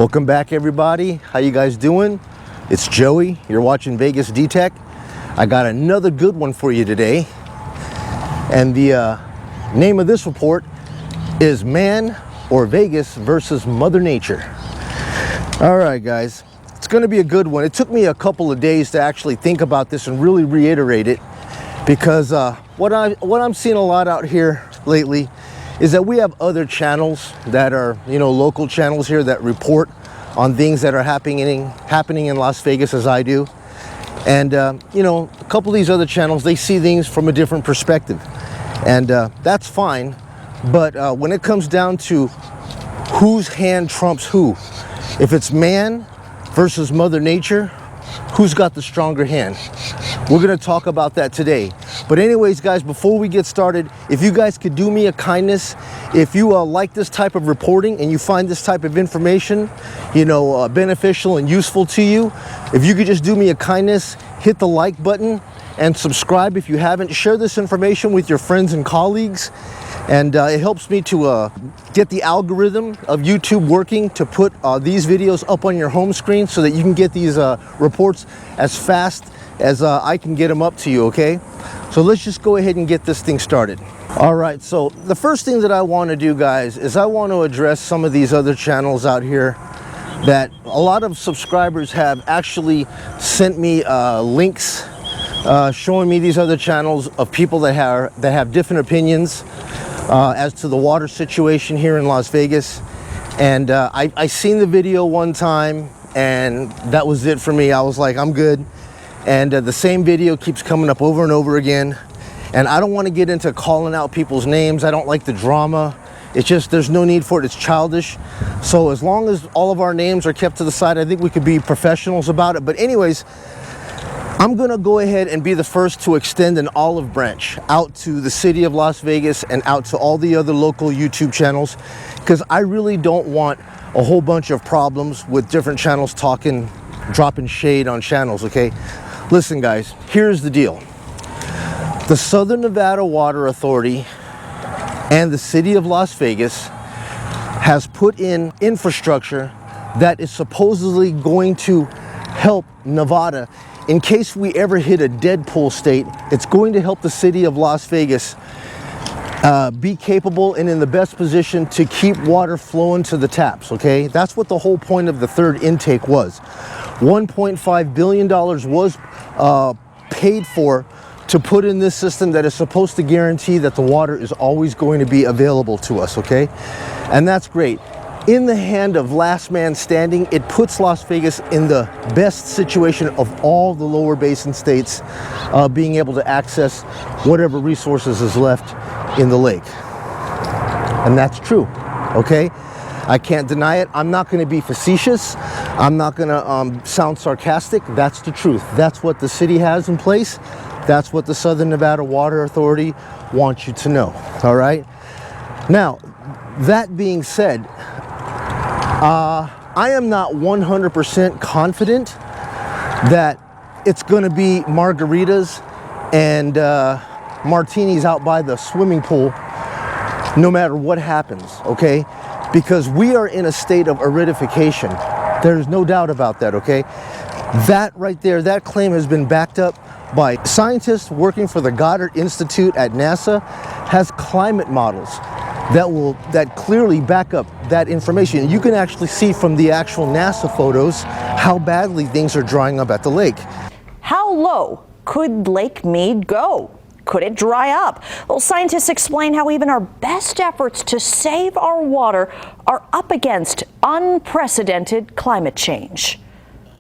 Welcome back, everybody. How you guys doing? It's Joey. You're watching Vegas D-Tech. I got another good one for you today. And the name of this report is Man or Vegas versus Mother Nature. All right, guys. It's going to be a good one. It took me a couple of days to actually think about this and really reiterate it, because what I'm seeing a lot out here lately is that we have other channels that are, local channels here that report on things that are happening in Las Vegas, as I do. And, a couple of these other channels, they see things from a different perspective. And that's fine. But when it comes down to whose hand trumps who, if it's man versus Mother Nature, who's got the stronger hand? We're going to talk about that today. But anyways, guys, before we get started, if you guys could do me a kindness, if you like this type of reporting and you find this type of information, beneficial and useful to you, if you could just do me a kindness, hit the like button and subscribe if you haven't. Share this information with your friends and colleagues. And it helps me to get the algorithm of YouTube working to put these videos up on your home screen so that you can get these reports as fast as I can get them up to you, okay? So let's just go ahead and get this thing started. All right, so the first thing that I want to do, guys, is I want to address some of these other channels out here that a lot of subscribers have actually sent me links showing me these other channels of people that have different opinions as to the water situation here in Las Vegas. And I seen the video one time and that was it for me. I was like, I'm good. And the same video keeps coming up over and over again. And I don't want to get into calling out people's names. I don't like the drama. It's just, there's no need for it. It's childish. So as long as all of our names are kept to the side, I think we could be professionals about it. But anyways, I'm gonna go ahead and be the first to extend an olive branch out to the city of Las Vegas and out to all the other local YouTube channels, because I really don't want a whole bunch of problems with different channels dropping shade on channels, okay? Listen, guys, here's the deal. The Southern Nevada Water Authority and the city of Las Vegas has put in infrastructure that is supposedly going to help Nevada. In case we ever hit a Deadpool state, it's going to help the city of Las Vegas be capable and in the best position to keep water flowing to the taps, okay? That's what the whole point of the third intake was. $1.5 billion was paid for to put in this system that is supposed to guarantee that the water is always going to be available to us, okay? And that's great. In the hand of last man standing, it puts Las Vegas in the best situation of all the lower basin states being able to access whatever resources is left in the lake. And that's true, okay? I can't deny it. I'm not going to be facetious. I'm not going to sound sarcastic. That's the truth. That's what the city has in place. That's what the Southern Nevada Water Authority wants you to know, all right? Now, that being said, I am not 100% confident that it's going to be margaritas and martinis out by the swimming pool no matter what happens, okay? Because we are in a state of aridification. There's no doubt about that, okay? That right there, that claim has been backed up by scientists working for the Goddard Institute at NASA, has climate models that clearly back up that information. You can actually see from the actual NASA photos how badly things are drying up at the lake. How low could Lake Mead go? Could it dry up? Well, scientists explain how even our best efforts to save our water are up against unprecedented climate change.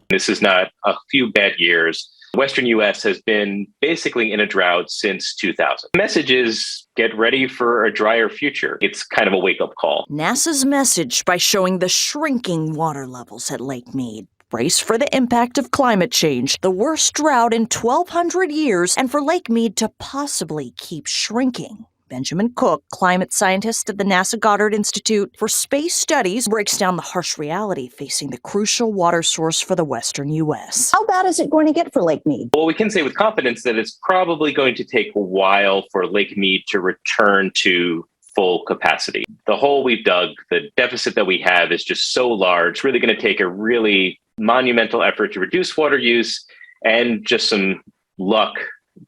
This is not a few bad years. Western U.S. has been basically in a drought since 2000. The message is get ready for a drier future. It's kind of a wake-up call. NASA's message by showing the shrinking water levels at Lake Mead. Brace for the impact of climate change, the worst drought in 1,200 years, and for Lake Mead to possibly keep shrinking. Benjamin Cook, climate scientist at the NASA Goddard Institute for Space Studies, breaks down the harsh reality facing the crucial water source for the western U.S. How bad is it going to get for Lake Mead? Well, we can say with confidence that it's probably going to take a while for Lake Mead to return to full capacity. The hole we've dug, the deficit that we have is just so large. It's really going to take a really monumental effort to reduce water use and just some luck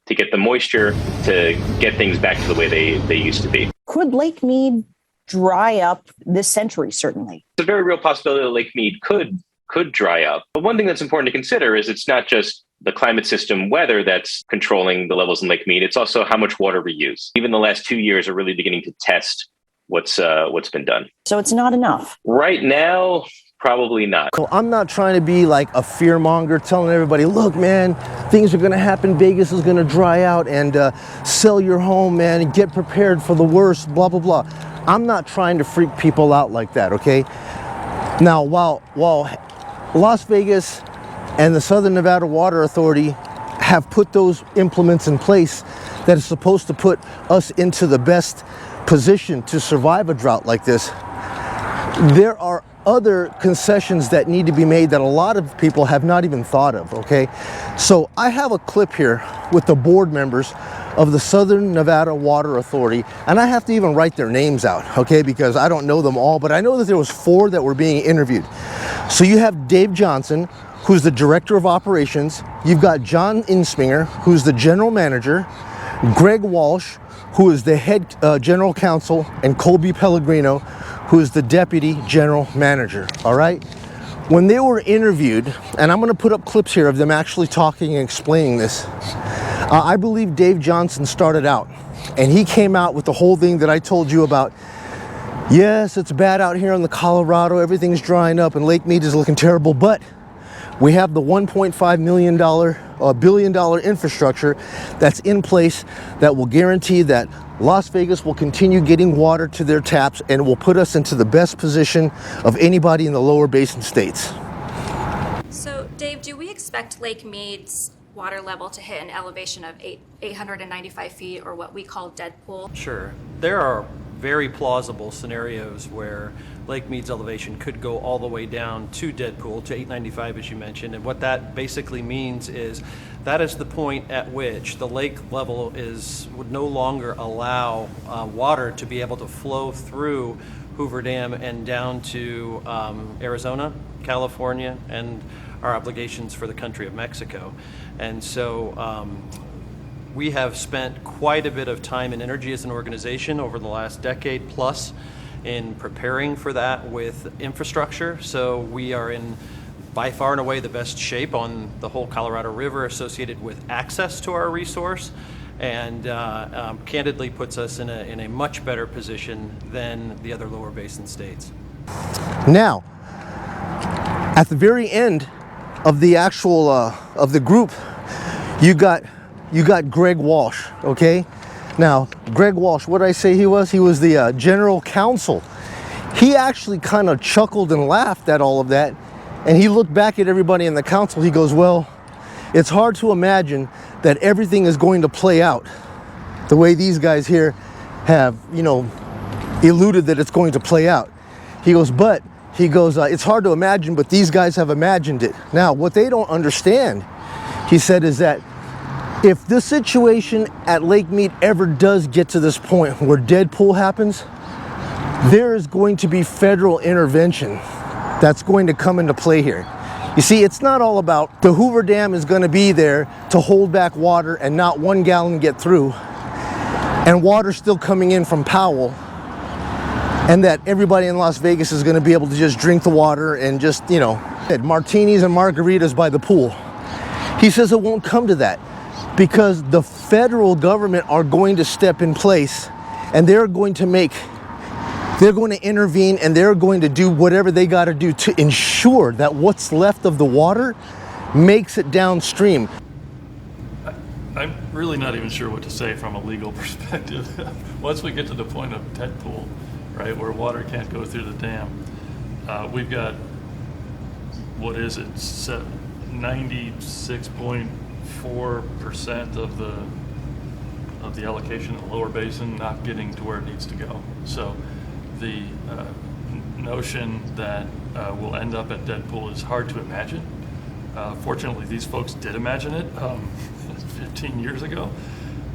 to get the moisture to get things back to the way they used to be. Could Lake Mead dry up this century? Certainly. It's a very real possibility that Lake Mead could dry up. But one thing that's important to consider is it's not just the climate system weather that's controlling the levels in Lake Mead. It's also how much water we use. Even the last 2 years are really beginning to test what's been done. So it's not enough. Right now, probably not. So I'm not trying to be like a fear monger telling everybody, look, man, things are going to happen. Vegas is going to dry out, and sell your home, man, and get prepared for the worst, blah, blah, blah. I'm not trying to freak people out like that, okay? Now, while Las Vegas and the Southern Nevada Water Authority have put those implements in place that is supposed to put us into the best position to survive a drought like this, there are other concessions that need to be made that a lot of people have not even thought of, okay? So I have a clip here with the board members of the Southern Nevada Water Authority, and I have to even write their names out, okay, because I don't know them all, but I know that there was 4 that were being interviewed. So you have Dave Johnson, who's the Director of Operations. You've got John Insminger, who's the General Manager, Greg Walsh, who is the Head General Counsel, and Colby Pellegrino, who is the Deputy General Manager, all right? When they were interviewed, and I'm gonna put up clips here of them actually talking and explaining this, I believe Dave Johnson started out, and he came out with the whole thing that I told you about. Yes, it's bad out here in the Colorado, everything's drying up and Lake Mead is looking terrible, but we have the $1.5 billion infrastructure that's in place that will guarantee that Las Vegas will continue getting water to their taps and will put us into the best position of anybody in the lower basin states. So, Dave, do we expect Lake Mead's water level to hit an elevation of 895 feet, or what we call dead pool? Sure. There are very plausible scenarios where Lake Mead's elevation could go all the way down to dead pool, to 895 as you mentioned, and what that basically means is that is the point at which the lake level would no longer allow water to be able to flow through Hoover Dam and down to Arizona, California, and our obligations for the country of Mexico. And so we have spent quite a bit of time and energy as an organization over the last decade plus in preparing for that with infrastructure. So we are in by far and away the best shape on the whole Colorado River associated with access to our resource, and candidly puts us in a much better position than the other lower basin states. Now, at the very end of the actual of the group, you got Greg Walsh, okay? Now, Greg Walsh, what did I say he was? He was the general counsel. He actually kind of chuckled and laughed at all of that, and he looked back at everybody in the council. He goes, well, it's hard to imagine that everything is going to play out the way these guys here have, eluded that it's going to play out. He goes, it's hard to imagine, but these guys have imagined it. Now, what they don't understand, he said, is that if the situation at Lake Mead ever does get to this point where dead pool happens, there is going to be federal intervention that's going to come into play here. You see, it's not all about the Hoover Dam is going to be there to hold back water and not 1 gallon get through, and water still coming in from Powell, and that everybody in Las Vegas is going to be able to just drink the water and just, martinis and margaritas by the pool. He says it won't come to that, because the federal government are going to step in place, and they're going to intervene, and they're going to do whatever they got to do to ensure that what's left of the water makes it downstream. I'm really not even sure what to say from a legal perspective. Once we get to the point of dead pool, right, where water can't go through the dam, we've got, 96.4% of the allocation in the lower basin not getting to where it needs to go. So the notion that we'll end up at dead pool is hard to imagine. Fortunately, these folks did imagine it 15 years ago,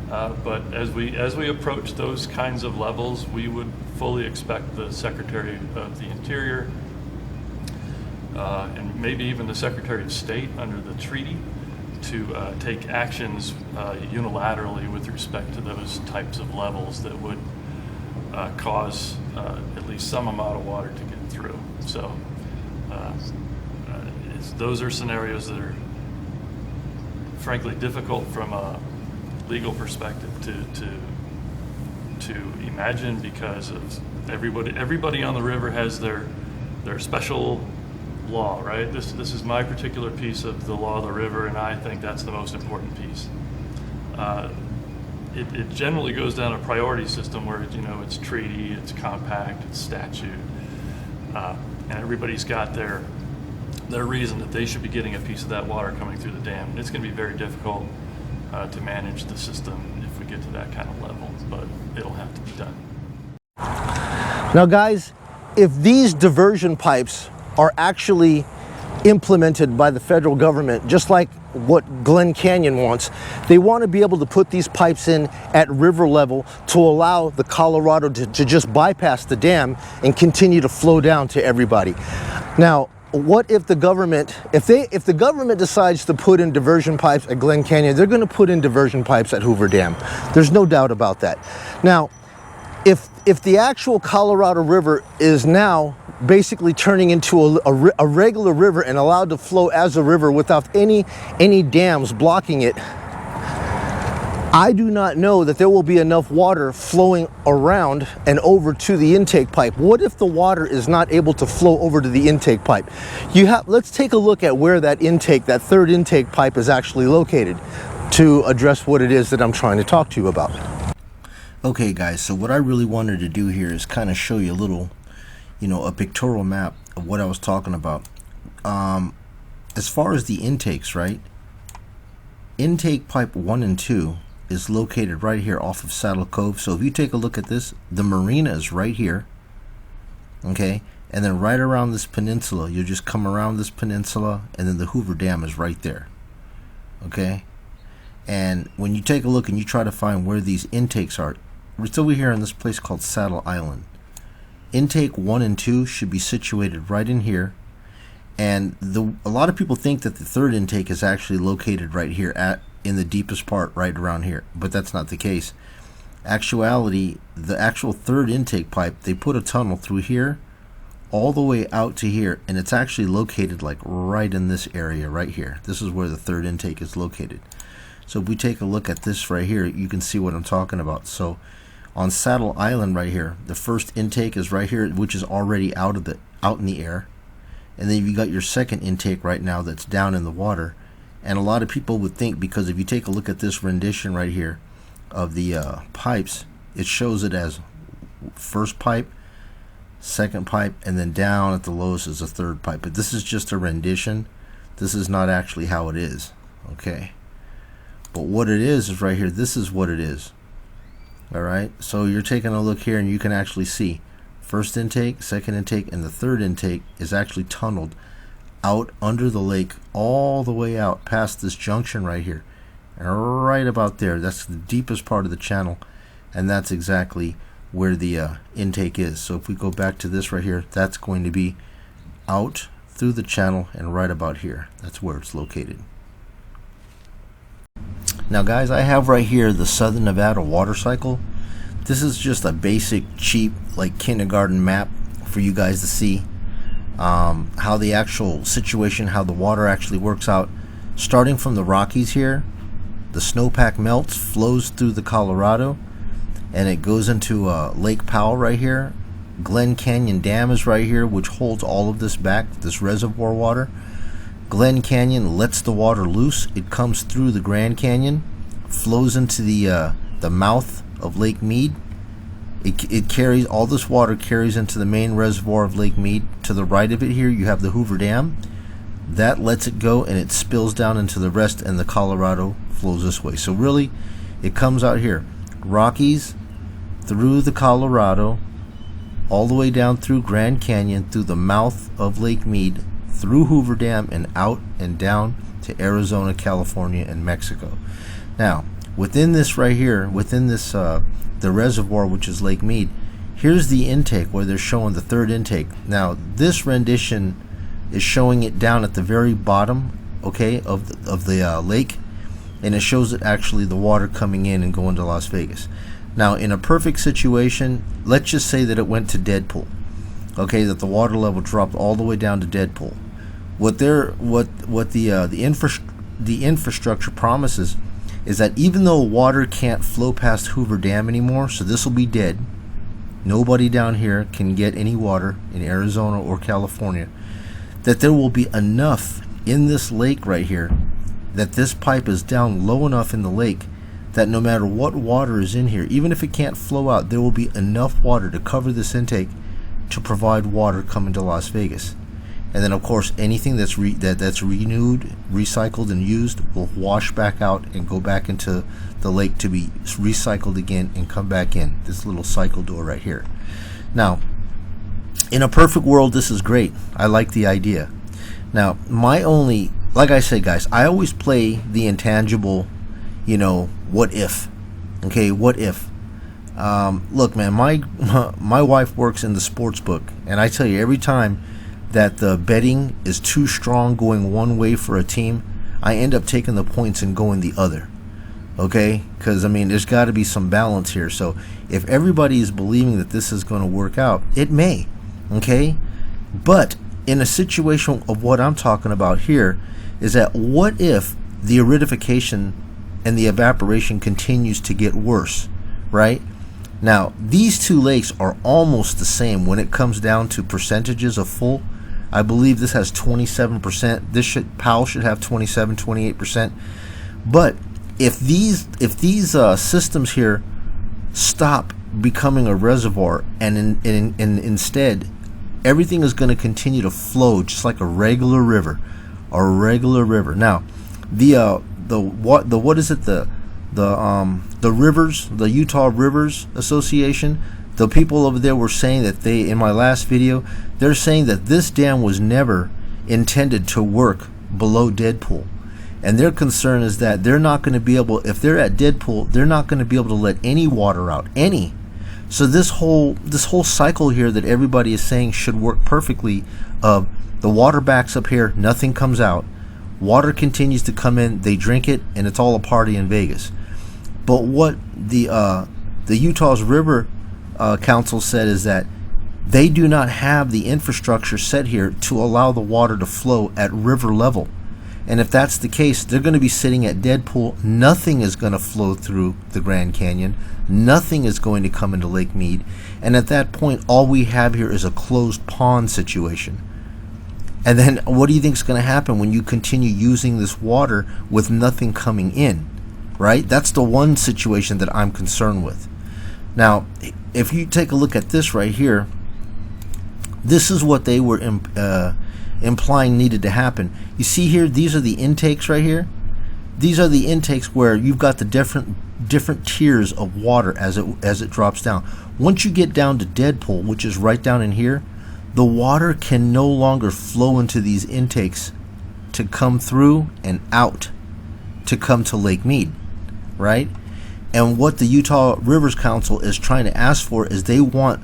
But as we approach those kinds of levels, we would fully expect the Secretary of the Interior and maybe even the Secretary of State under the treaty to take actions unilaterally with respect to those types of levels that would cause at least some amount of water to get through. So those are scenarios that are frankly difficult from a legal perspective to imagine, because of everybody on the river has their special law, right? This is my particular piece of the law of the river, and I think that's the most important piece. It generally goes down a priority system where it's treaty, it's compact, it's statute, and everybody's got their reason that they should be getting a piece of that water coming through the dam. And it's going to be very difficult to manage the system if we get to that kind of level, but it'll have to be done. Now guys, if these diversion pipes are actually implemented by the federal government, just like what Glen Canyon wants, they want to be able to put these pipes in at river level to allow the Colorado to just bypass the dam and continue to flow down to everybody. Now, what if the government, if the government decides to put in diversion pipes at Glen Canyon, they're going to put in diversion pipes at Hoover Dam. There's no doubt about that. Now, if the actual Colorado River is now basically turning into a regular river and allowed to flow as a river without any dams blocking it, I do not know that there will be enough water flowing around and over to the intake pipe. What if the water is not able to flow over to the intake pipe? Let's take a look at where that third intake pipe is actually located to address what it is that I'm trying to talk to you about. Okay guys, so what I really wanted to do here is kind of show you a little, a pictorial map of what I was talking about. As far as the intakes, right? Intake pipe 1 and 2 is located right here off of Saddle Cove. So if you take a look at this, the Marina is right here, okay? And then right around this peninsula, you'll just come around this peninsula, and then the Hoover Dam is right there, okay? And when you take a look and you try to find where these intakes are, we're still here in this place called Saddle Island. Intake 1 and 2 should be situated right in here, and a lot of people think that the third intake is actually located right here in the deepest part right around here, but that's not the case. Actuality, the actual third intake pipe, they put a tunnel through here all the way out to here, and it's actually located like right in this area right here. This is where the third intake is located. So if we take a look at this right here, you can see what I'm talking about. So on Saddle Island right here, the first intake is right here, which is already out in the air, and then you got your second intake right now that's down in the water. And a lot of people would think, because if you take a look at this rendition right here of the pipes, it shows it as first pipe, second pipe, and then down at the lowest is a third pipe. But this is just a rendition. This is not actually how it is, okay? But what it is right here, this is what it is. Alright, so you're taking a look here and you can actually see first intake, second intake, and the third intake is actually tunneled out under the lake all the way out past this junction right here, and right about there, that's the deepest part of the channel, and that's exactly where the intake is. So if we go back to this right here, that's going to be out through the channel and right about here. That's where it's located. Now guys, I have right here the Southern Nevada water cycle. This is just a basic, cheap, like kindergarten map for you guys to see how the actual situation, how the water actually works out. Starting from the Rockies here, the snowpack melts, flows through the Colorado, and it goes into Lake Powell right here. Glen Canyon Dam is right here, which holds all of this back, this reservoir water. Glen Canyon lets the water loose. It comes through the Grand Canyon, flows into the mouth of Lake Mead. It carries, all this water carries into the main reservoir of Lake Mead. To the right of it here, you have the Hoover Dam. That lets it go, and it spills down into the rest, and the Colorado flows this way. So really, it comes out here, Rockies, through the Colorado, all the way down through Grand Canyon, through the mouth of Lake Mead, through Hoover Dam, and out and down to Arizona, California, and Mexico. Now, within this right here, within this the reservoir, which is Lake Mead, here's the intake where they're showing the third intake. Now this rendition is showing it down at the very bottom, okay, of the lake, and it shows it actually the water coming in and going to Las Vegas. Now in a perfect situation, let's just say that it went to dead pool, okay, that the water level dropped all the way down to dead pool. What the infrastructure promises is that even though water can't flow past Hoover Dam anymore, so this will be dead, nobody down here can get any water in Arizona or California, that there will be enough in this lake right here, that this pipe is down low enough in the lake that no matter what water is in here, even if it can't flow out, there will be enough water to cover this intake to provide water coming to Las Vegas. And then of course anything that's renewed, recycled, and used will wash back out and go back into the lake to be recycled again and come back in this little cycle door right here. Now in a perfect world, this is great. I like the idea. Now my only, like I said guys, I always play the intangible, you know, what if. Okay, what if? Look man, my wife works in the sports book, and I tell you, every time that the betting is too strong going one way for a team, I end up taking the points and going the other. Okay, because I mean there's got to be some balance here. So if everybody is believing that this is going to work out, it may. Okay, but in a situation of what I'm talking about here is that what if the aridification and the evaporation continues to get worse, right? Now these two lakes are almost the same when it comes down to percentages of full. I believe this has 27%. This Powell should have 27, 28%. But if these systems here stop becoming a reservoir and instead everything is going to continue to flow just like a regular river, Now the rivers, the Utah Rivers Association, the people over there were saying that in my last video, they're saying that this dam was never intended to work below dead pool. And their concern is that they're not going to be able, if they're at dead pool, they're not going to be able to let any water out, any. So this whole cycle here that everybody is saying should work perfectly, the water backs up here, nothing comes out. Water continues to come in, they drink it, and it's all a party in Vegas. But what the Utah's River Council said is that they do not have the infrastructure set here to allow the water to flow at river level. And if that's the case, they're going to be sitting at dead pool. Nothing is going to flow through the Grand Canyon. Nothing is going to come into Lake Mead. And at that point, all we have here is a closed pond situation. And then what do you think is going to happen when you continue using this water with nothing coming in, right? That's the one situation that I'm concerned with. Now, if you take a look at this right here, this is what they were implying needed to happen. You see here, these are the intakes right here. These are the intakes where you've got the different tiers of water as it drops down. Once you get down to dead pool, which is right down in here, the water can no longer flow into these intakes to come through and out to come to Lake Mead, right? And what the Utah Rivers Council is trying to ask for is they want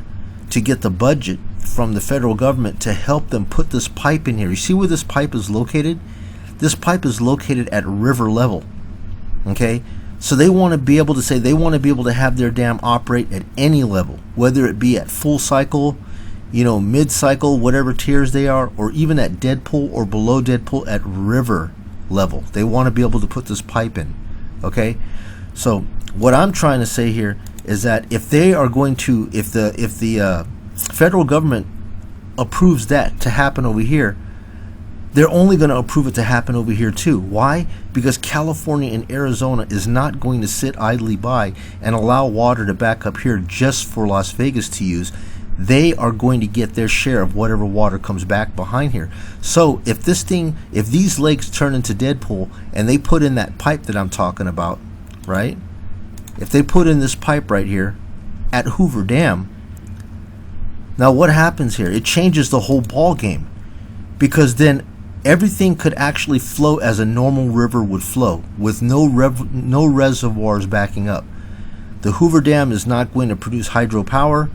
to get the budget from the federal government to help them put this pipe in here. You see where this pipe is located? This pipe is located at river level, okay? So they want to be able to say they want to be able to have their dam operate at any level, whether it be at full cycle, you know, mid-cycle, whatever tiers they are, or even at dead pool or below dead pool at river level. They want to be able to put this pipe in, okay? So what I'm trying to say here is that if they are going to, if the federal government approves that to happen over here, they're only going to approve it to happen over here too. Why? Because California and Arizona is not going to sit idly by and allow water to back up here just for Las Vegas to use. They are going to get their share of whatever water comes back behind here. So if these lakes turn into dead pool and they put in that pipe that I'm talking about, right? If they put in this pipe right here at Hoover Dam, now what happens here? It changes the whole ball game, because then everything could actually flow as a normal river would flow, with no reservoirs backing up. The Hoover Dam is not going to produce hydropower,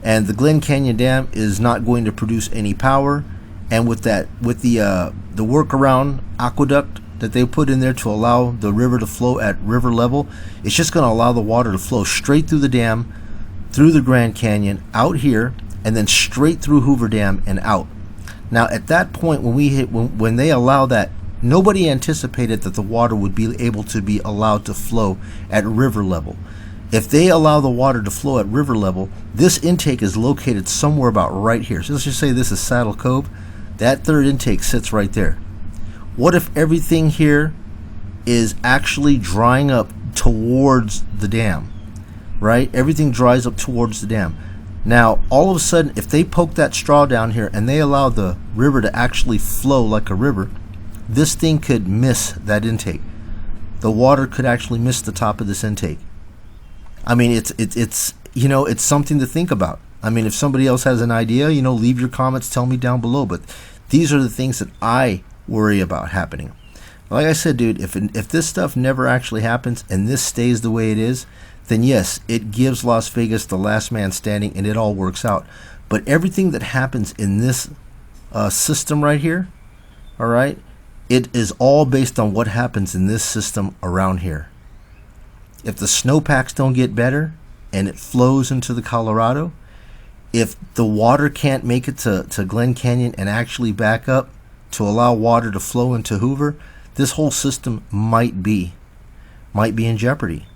and the Glen Canyon Dam is not going to produce any power. And with the workaround aqueduct that they put in there to allow the river to flow at river level, it's just going to allow the water to flow straight through the dam, through the Grand Canyon, out here, and then straight through Hoover Dam and out. Now at that point, when they allow that, nobody anticipated that the water would be able to be allowed to flow at river level. If they allow the water to flow at river level, this intake is located somewhere about right here. So let's just say this is Saddle Cove. That third intake sits right there. What if everything here is actually drying up towards the dam, right? Everything dries up towards the dam. Now, all of a sudden, if they poke that straw down here and they allow the river to actually flow like a river, this thing could miss that intake. The water could actually miss the top of this intake. I mean, it's you know, it's something to think about. I mean, if somebody else has an idea, you know, leave your comments, tell me down below. But these are the things that I worry about happening. Like I said, dude, if this stuff never actually happens and this stays the way it is, then yes, it gives Las Vegas the last man standing and it all works out. But everything that happens in this system right here, all right, it is all based on what happens in this system around here. If the snowpacks don't get better and it flows into the Colorado, if the water can't make it to Glen Canyon and actually back up to allow water to flow into Hoover, this whole system might be in jeopardy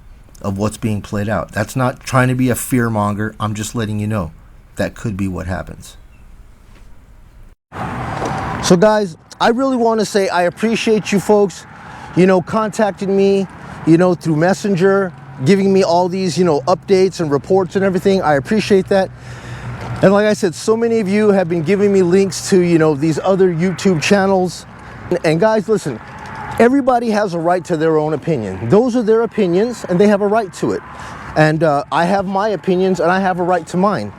of what's being played out. That's not trying to be a fear monger. I'm just letting you know that could be what happens. So guys, I really want to say I appreciate you folks, you know, contacting me, you know, through Messenger, giving me all these, you know, updates and reports and everything. I appreciate that. And like I said, so many of you have been giving me links to, you know, these other YouTube channels. And guys, listen, everybody has a right to their own opinion. Those are their opinions and they have a right to it. And I have my opinions and I have a right to mine.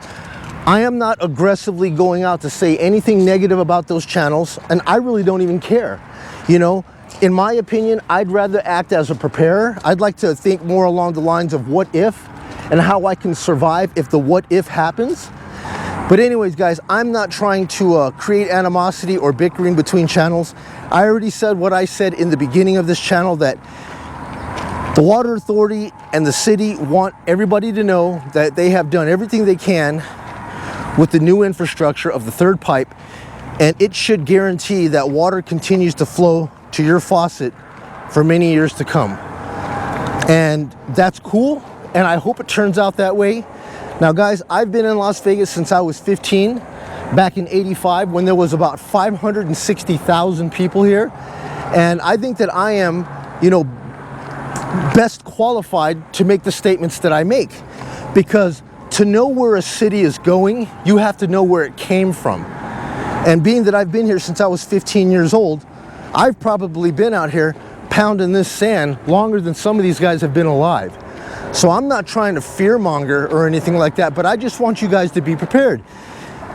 I am not aggressively going out to say anything negative about those channels, and I really don't even care. You know, in my opinion, I'd rather act as a preparer. I'd like to think more along the lines of what if and how I can survive if the what if happens. But anyways, guys, I'm not trying to create animosity or bickering between channels. I already said what I said in the beginning of this channel, that the Water Authority and the city want everybody to know that they have done everything they can with the new infrastructure of the third pipe, and it should guarantee that water continues to flow to your faucet for many years to come. And that's cool, and I hope it turns out that way. Now guys, I've been in Las Vegas since I was 15, back in '85, when there was about 560,000 people here. And I think that I am, you know, best qualified to make the statements that I make, because to know where a city is going, you have to know where it came from. And being that I've been here since I was 15 years old, I've probably been out here pounding this sand longer than some of these guys have been alive. So I'm not trying to fearmonger or anything like that, but I just want you guys to be prepared.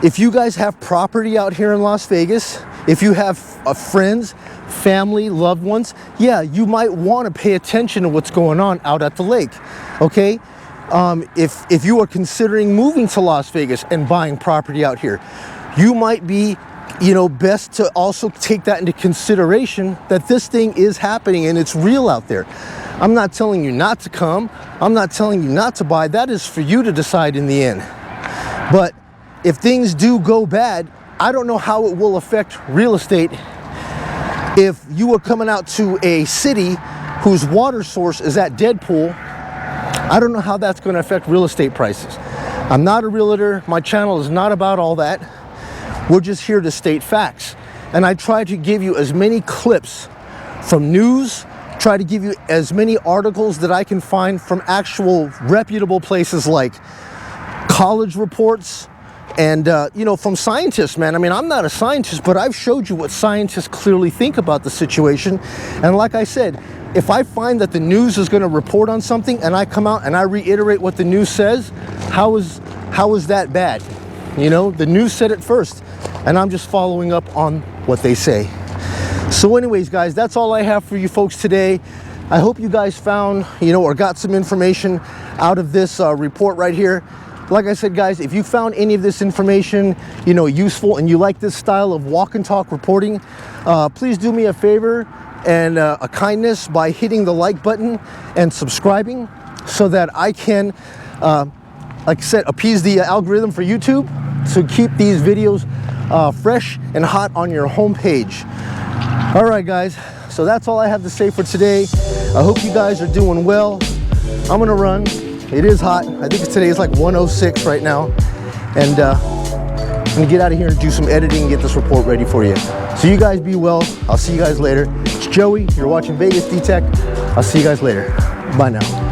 If you guys have property out here in Las Vegas, if you have friends, family, loved ones, yeah, you might want to pay attention to what's going on out at the lake, okay? If you are considering moving to Las Vegas and buying property out here, you might be, you know, best to also take that into consideration, that this thing is happening and it's real out there. I'm not telling you not to come. I'm not telling you not to buy. That is for you to decide in the end. But if things do go bad, I don't know how it will affect real estate. If you are coming out to a city whose water source is at Deadpool, I don't know how that's going to affect real estate prices. I'm not a realtor. My channel is not about all that. We're just here to state facts. And I try to give you as many clips from news, try to give you as many articles that I can find from actual reputable places like college reports and, you know, from scientists, man. I mean, I'm not a scientist, but I've showed you what scientists clearly think about the situation. And like I said, if I find that the news is going to report on something and I come out and I reiterate what the news says, how is that bad? You know, the news said it first, and I'm just following up on what they say. So anyways, guys, that's all I have for you folks today. I hope you guys found, or got some information out of this report right here. Like I said, guys, if you found any of this information, useful, and you like this style of walk and talk reporting, please do me a favor and a kindness by hitting the like button and subscribing so that I can, like I said, appease the algorithm for YouTube to keep these videos fresh and hot on your homepage. All right, guys, so that's all I have to say for today. I hope you guys are doing well. I'm gonna run. It is hot. I think today is like 106 right now. And I'm gonna get out of here and do some editing and get this report ready for you. So you guys be well. I'll see you guys later. It's Joey. You're watching Vegas D-Tech. I'll see you guys later. Bye now.